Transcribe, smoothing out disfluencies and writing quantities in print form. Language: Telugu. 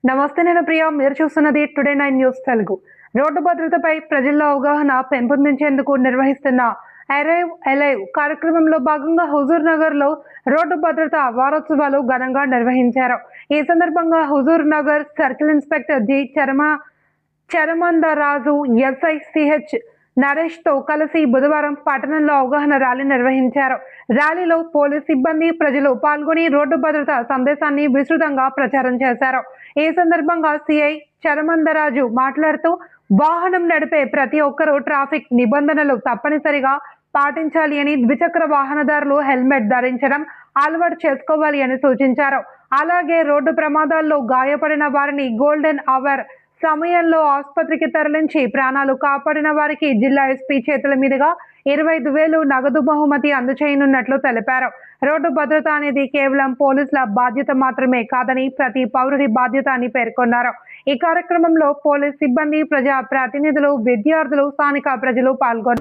నమస్తే, నేను ప్రియా. మీరు చూస్తున్నది టుడే 9 న్యూస్ తెలుగు. రోడ్డు భద్రతపై ప్రజల్లో అవగాహన పెంపొందించేందుకు నిర్వహిస్తున్న అరైవ్ అలైవ్ కార్యక్రమంలో భాగంగా హుజూర్ నగర్ లో రోడ్డు భద్రత వారోత్సవాలు ఘనంగా నిర్వహించారు. ఈ సందర్భంగా Huzur Nagar circle inspector G చరమందరాజు ఎస్ఐ సిహెచ్ నరేష్ తో కలిసి బుధవారం పట్టణంలో అవగాహన ర్యాలీ నిర్వహించారు. ర్యాలీలో పోలీస్ సిబ్బంది, ప్రజలు పాల్గొని రోడ్డు భద్రత సందేశాన్ని విస్తృతంగా ప్రచారం చేశారు. ఈ సందర్భంగా సిఐ చరమందరాజు మాట్లాడుతూ, వాహనం నడిపే ప్రతి ఒక్కరూ ట్రాఫిక్ నిబంధనలు తప్పనిసరిగా పాటించాలి అని, ద్విచక్ర వాహనదారులు హెల్మెట్ ధరించడం అలవాటు చేసుకోవాలి అని సూచించారు. అలాగే రోడ్డు ప్రమాదాల్లో గాయపడిన వారిని గోల్డెన్ అవర్ సమయంలో ఆసుపత్రికి తరలించి ప్రాణాలు కాపాడిన వారికి జిల్లా ఎస్పీ చేతుల మీదుగా 25,000 నగదు బహుమతి అందజేయనున్నట్లు తెలిపారు. రోడ్డు భద్రత అనేది కేవలం పోలీసుల బాధ్యత మాత్రమే కాదని ప్రతి పౌరుడి బాధ్యత అని పేర్కొన్నారు. ఈ కార్యక్రమంలో పోలీస్ సిబ్బంది, ప్రజా ప్రతినిధులు, విద్యార్థులు, స్థానిక ప్రజలు పాల్గొన్నారు.